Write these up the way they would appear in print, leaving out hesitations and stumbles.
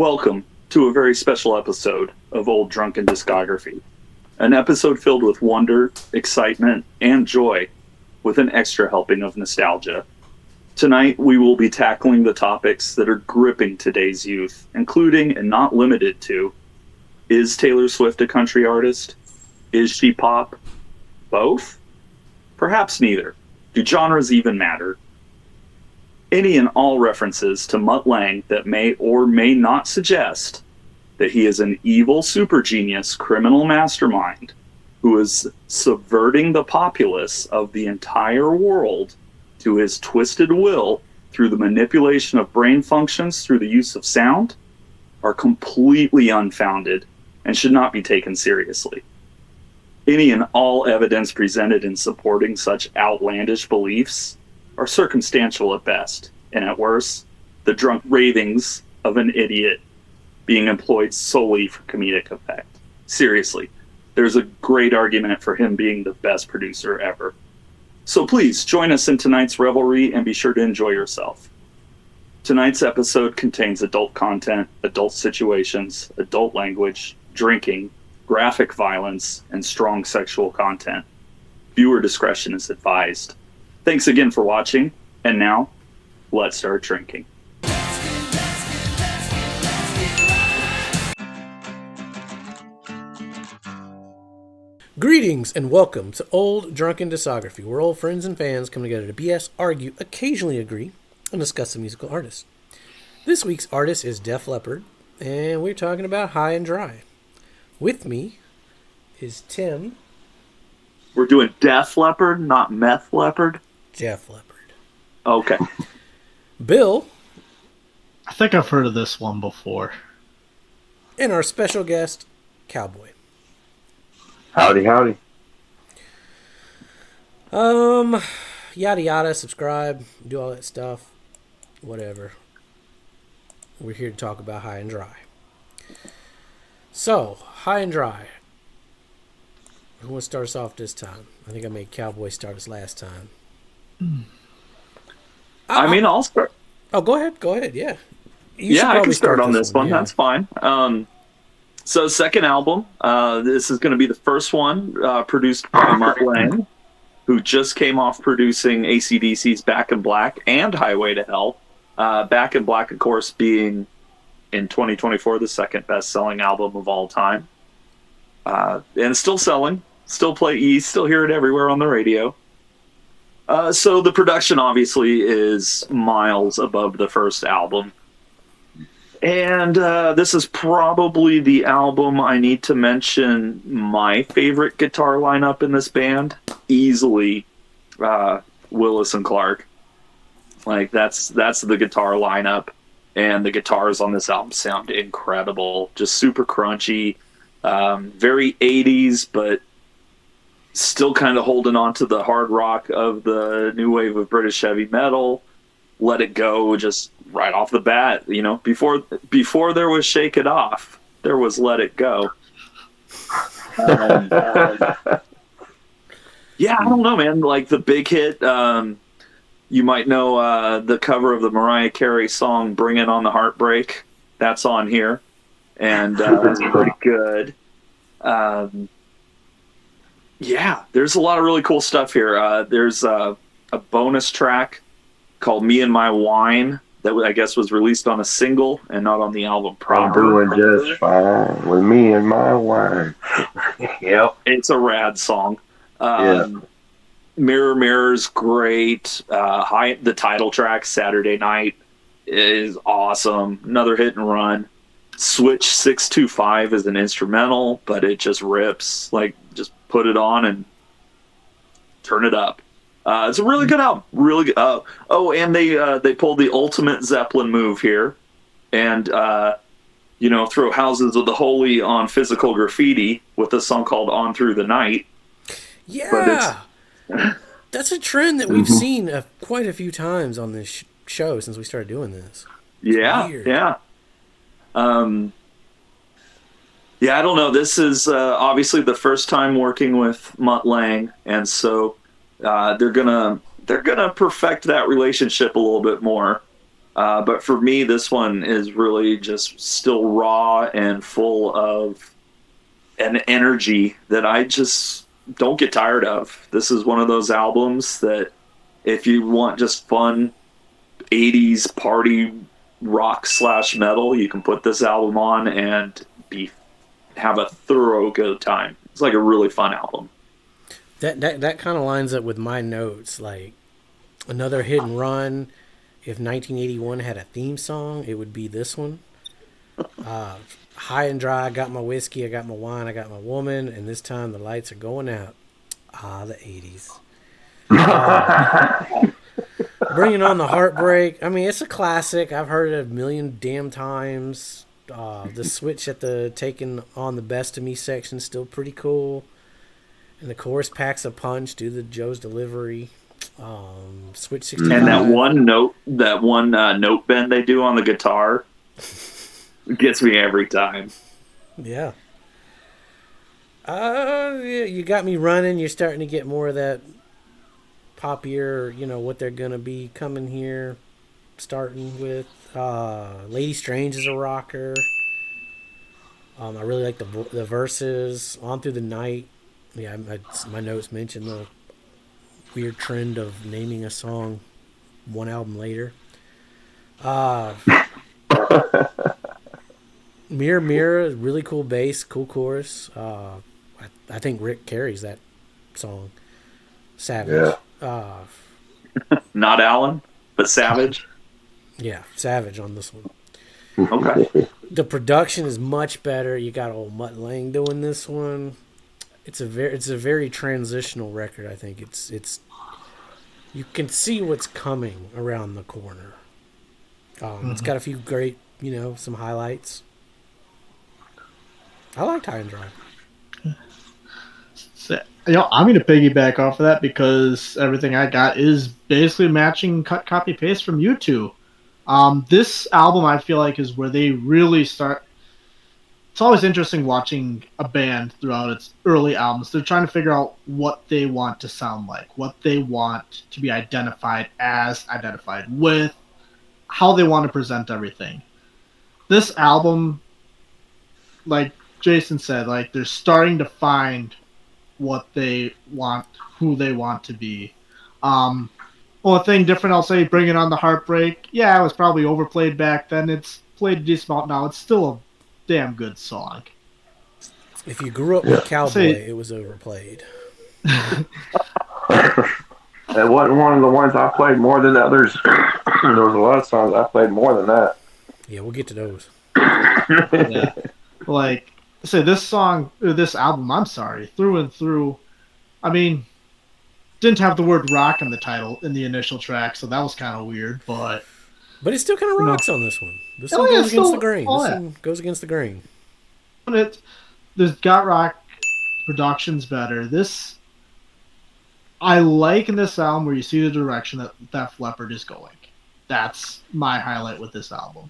Welcome to a very special episode of Old Drunken Discography. An episode filled with wonder, excitement, and joy, with an extra helping of nostalgia. Tonight, we will be tackling the topics that are gripping today's youth, including and not limited to: is Taylor Swift a country artist? Is she pop? Both? Perhaps neither. Do genres even matter? Any and all references to Mutt Lange that may or may not suggest that he is an evil super genius criminal mastermind who is subverting the populace of the entire world to his twisted will through the manipulation of brain functions through the use of sound are completely unfounded and should not be taken seriously. Any and all evidence presented in supporting such outlandish beliefs are circumstantial at best, and at worst, the drunk ravings of an idiot being employed solely for comedic effect. Seriously, there's a great argument for him being the best producer ever. So please join us in tonight's revelry and be sure to enjoy yourself. Tonight's episode contains adult content, adult situations, adult language, drinking, graphic violence, and strong sexual content. Viewer discretion is advised. Thanks again for watching, and now, let's start drinking. Greetings and welcome to Old Drunken Discography, where old friends and fans come together to BS, argue, occasionally agree, and discuss a musical artist. This week's artist is Def Leppard, and we're talking about High and Dry. With me is Tim. We're doing Def Leppard, not Meth Leppard? Def Leppard. Okay. Bill. I think I've heard of this one before. And our special guest, Cowboy. Howdy, howdy. Yada yada, subscribe, do all that stuff. Whatever. We're here to talk about High and Dry. So, High and Dry. Who wants to start us off this time? I think I made Cowboy start us last time. I'll start. Oh, go ahead, yeah. I can start on this one. Yeah. That's fine. So, second album. This is going to be the first one produced by Mutt Lange, who just came off producing AC/DC's Back in Black and Highway to Hell. Back in Black, of course, being in 2024 the second best-selling album of all time. And still selling. You still hear it everywhere on the radio. So the production obviously is miles above the first album. And this is probably the album I need to mention my favorite guitar lineup in this band. Easily Willis and Clark. Like, that's the guitar lineup. And the guitars on this album sound incredible. Just super crunchy. Very 80s, but still kind of holding on to the hard rock of the new wave of British heavy metal. Let It Go just right off the bat, you know, before there was Shake It Off, there was Let It Go. Yeah, I don't know, man. Like the big hit, you might know the cover of the Mariah Carey song "Bringing on the Heartbreak." That's on here, and it's pretty good. Yeah, there's a lot of really cool stuff here. There's a bonus track called "Me and My Wine" that I guess was released on a single and not on the album proper. I'm doing just fine with me and my wine. Yep. It's a rad song. Yeah. Mirror Mirror's great. The title track, Saturday Night, is awesome. Another hit and run. Switch 625 is an instrumental, but it just rips. Like, just put it on and turn it up. It's a really good album. Really good. And they pulled the ultimate Zeppelin move here, and throw Houses of the Holy on physical graffiti with a song called "On Through the Night." Yeah, that's a trend that we've seen quite a few times on this show since we started doing this. It's weird. Yeah. Yeah, I don't know. This is obviously the first time working with Mutt Lange, and so they're gonna perfect that relationship a little bit more. But for me, this one is really just still raw and full of an energy that I just don't get tired of. This is one of those albums that if you want just fun 80s party rock / metal, you can put this album on and have a thorough good time. It's like a really fun album. That kind of lines up with my notes. Like another hit and run. If 1981 had a theme song, it would be this one. High and dry. I got my whiskey. I got my wine. I got my woman. And this time the lights are going out. The 80s. Bringing on the heartbreak. I mean, it's a classic. I've heard it a million damn times. The switch at the taking on the best of me section is still pretty cool. And the chorus packs a punch due to Joe's delivery. Switch 65. And that one note bend they do on the guitar gets me every time. Yeah. You got me running. You're starting to get more of that poppier, what they're going to be coming here, starting with. Lady Strange is a rocker. I really like the verses. On Through the Night. Yeah, my notes mention the weird trend of naming a song one album later. Mirror Mirror, really cool bass, cool chorus. I think Rick carries that song. Savage. Yeah. Not Alan, but Savage. Yeah, Savage on this one. Okay. The production is much better. You got old Mutt Lange doing this one. It's a very transitional record. I think it's you can see what's coming around the corner. It's got a few great, some highlights. I liked High and Dry. So, I'm going to piggyback off of that because everything I got is basically matching cut, copy, paste from you two. This album, I feel like, is where they really start. It's always interesting watching a band throughout its early albums. They're trying to figure out what they want to sound like, what they want to be identified with, how they want to present everything. This album, like Jason said, like they're starting to find what they want, who they want to be. Well, a thing different, I'll say, Bringing On the Heartbreak. Yeah, it was probably overplayed back then. It's played a decent amount now. It's still a damn good song. If you grew up with Cowboy, it was overplayed. It wasn't one of the ones I played more than others. There was a lot of songs I played more than that. Yeah, we'll get to those. Yeah. Like, say this album, I'm sorry, through and through. I mean, didn't have the word rock in the title in the initial track, so that was kind of weird, but it still kind of rocks on this one. This one goes against the grain. This one goes against the grain. There's got rock production's better. This I like in this album where you see the direction that Def Leppard is going. That's my highlight with this album.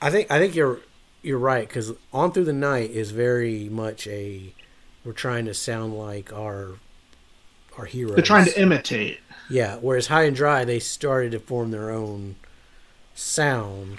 I think you're right, because On Through the Night is very much we're trying to sound like our heroes. They're trying to imitate. Yeah, whereas High and Dry, they started to form their own sound,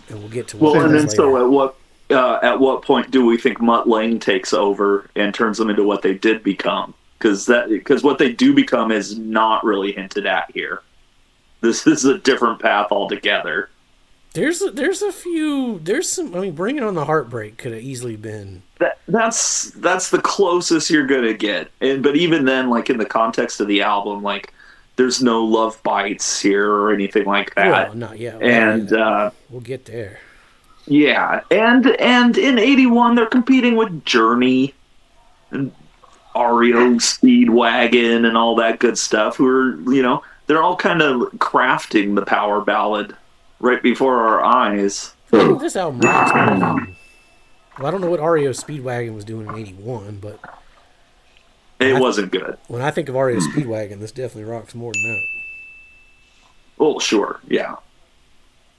and we'll get to and then later. So at what point do we think Mutt Lange takes over and turns them into what they did become? Because what they do become is not really hinted at here. This is a different path altogether. There's some. I mean, Bringing On the Heartbreak could have easily been. That's the closest you're gonna get, but even then, like in the context of the album, like there's no Love Bites here or anything like that. Well, not yet. And we'll get there. Yeah, and in '81 they're competing with Journey and REO Speedwagon and all that good stuff. Who are they're all kind of crafting the power ballad right before our eyes. I think this album rocks more than. Well, I don't know what REO Speedwagon was doing in '81, but it wasn't good. When I think of REO Speedwagon, this definitely rocks more than that. Oh, sure, yeah.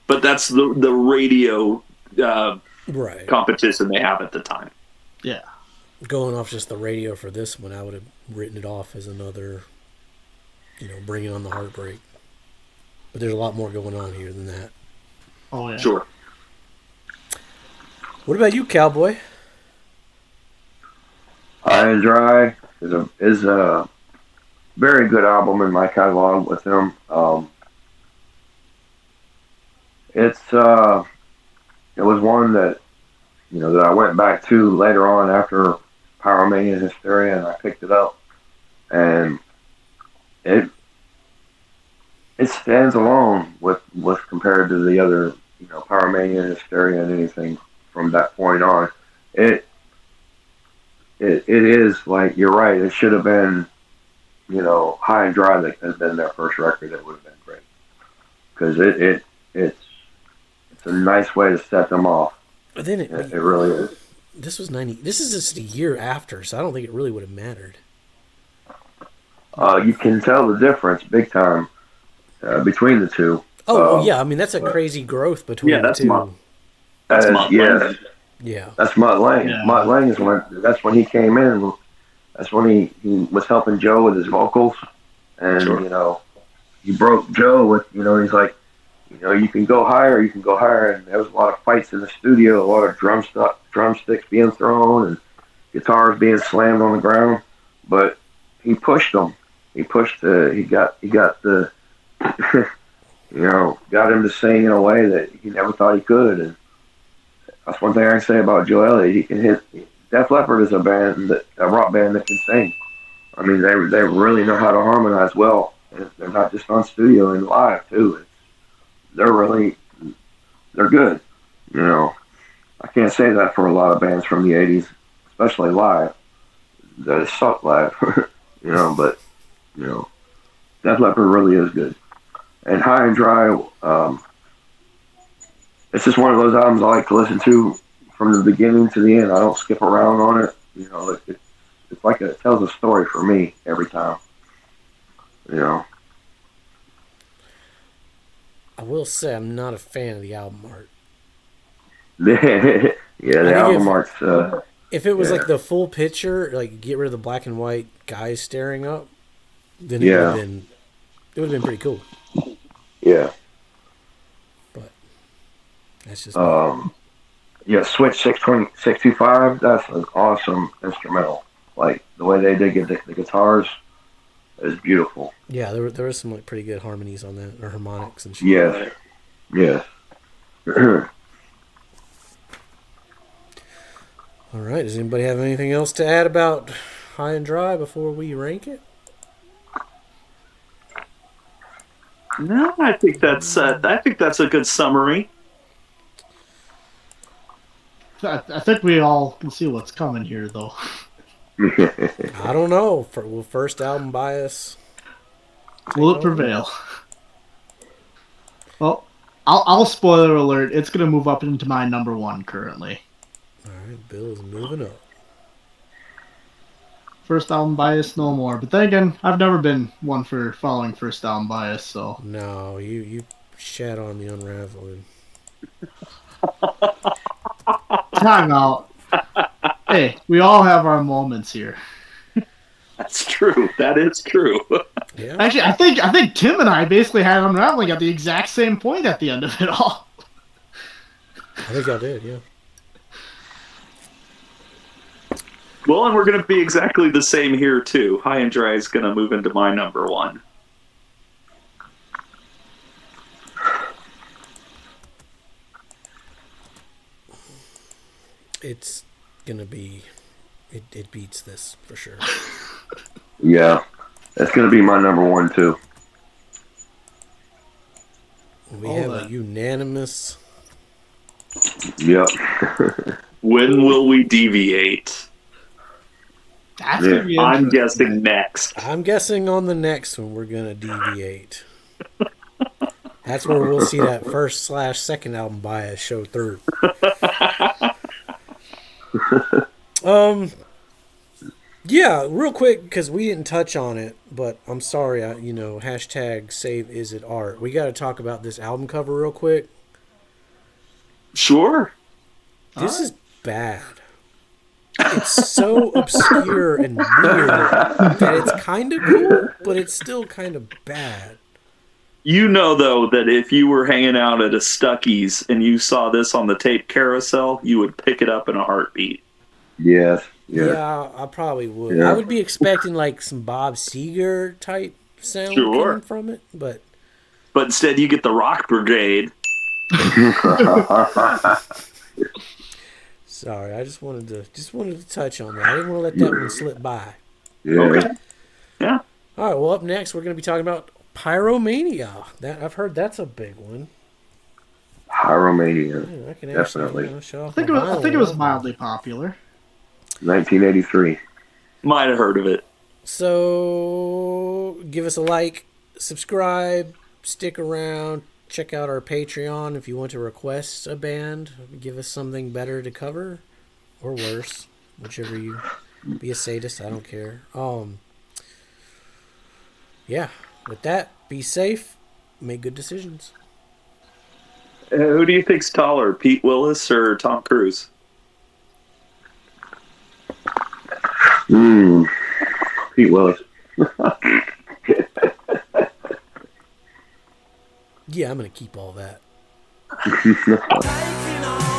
But that's the radio right competition they have at the time. Yeah. Going off just the radio for this one, I would have written it off as another, Bringing On the Heartbreak. But there's a lot more going on here than that. Oh yeah. Sure. What about you, Cowboy? High and Dry is a very good album in my catalog with him. It's it was one that that I went back to later on after Pyromania and Hysteria, and I picked it up, and it it stands alone with compared to the other Pyromania and Hysteria and anything from that point on. It it is like you're right. It should have been High and Dry that has been their first record. That would have been great because it's a nice way to set them off. But then It really is. this was 90. This is just a year after, so I don't think it really would have mattered. You can tell the difference big time between the two. Oh, yeah. I mean, that's a crazy growth between the two. That's Mutt Lange. Yeah. That's Mutt Lange. Yeah. Mutt Lange is that's when he came in. That's when he was helping Joe with his vocals, and Sure. he broke Joe with he's like you can go higher, and there was a lot of fights in the studio, a lot of drumsticks being thrown and guitars being slammed on the ground, but he pushed them. He pushed he got the got him to sing in a way that he never thought he could, and that's one thing I can say about Joe Elliott. He can hit. Def Leppard is a rock band that can sing. I mean, they really know how to harmonize well. They're not just on studio and live too. They're good. I can't say that for a lot of bands from the '80s, especially live. That suck live, But Def Leppard really is good. And High and Dry, it's just one of those albums I like to listen to from the beginning to the end. I don't skip around on it. It's like it tells a story for me every time. I will say I'm not a fan of the album art. Yeah, the album art's. If it was Yeah. like the full picture, like get rid of the black and white guys staring up, then Yeah. it would have been pretty cool. Yeah. But that's just Yeah, Switch 625, that's an awesome instrumental. Like, the way they did the guitars is beautiful. yeah. There was some like pretty good harmonies on that, or harmonics and shit. Yes. Yes. All right. Does anybody have anything else to add about High and Dry before we rank it? No, I think that's a good summary. I think we all can see what's coming here, though. I don't know. Will first album bias? Will it prevail? Well, I'll spoiler alert. It's gonna move up into my number one currently. All right, Bill is moving up. First album bias, no more. But then again, I've never been one for following first album bias, so. No, you shat on the Unraveling. Time out. Hey, we all have our moments here. That's true. That is true. Yeah. Actually, I think Tim and I basically had Unraveling at the exact same point at the end of it all. I think I did. Yeah. Well, and we're going to be exactly the same here too. High and Dry is going to move into my number one. It's gonna be. It beats this for sure. Yeah. That's going to be my number one, too. We All have that. a unanimous. Yep. When will we deviate? That's gonna be I'm interesting. guessing next. I'm guessing on the next one we're gonna deviate. That's where we'll see that first/second album bias show through. Yeah, real quick because we didn't touch on it, but I'm sorry. Hashtag save is it art. We got to talk about this album cover real quick. Sure. This is bad. It's so obscure and weird that it's kind of cool, but it's still kind of bad. You know, though, that if you were hanging out at a Stuckey's and you saw this on the tape carousel, you would pick it up in a heartbeat. Yes. Yes. Yeah, I probably would. Yeah. I would be expecting like some Bob Seger type sound Sure. coming from it, but instead you get the Rock Brigade. sorry, I just wanted to touch on that. I didn't want to let that one slip by. Yeah. Okay. Yeah. All right, well, up next we're going to be talking about Pyromania. That I've heard that's a big one. Pyromania. Yeah, I can Definitely. actually show off I think it was mildly popular. 1983. Might have heard of it. So give us a like, subscribe, stick around, check out our Patreon if you want to request a band, give us something better to cover or worse, whichever you be a sadist, I don't care. Yeah, with that, be safe, make good decisions. Who do you think's taller, Pete Willis or Tom Cruise? Pete Willis. Yeah, I'm going to keep all that. Taking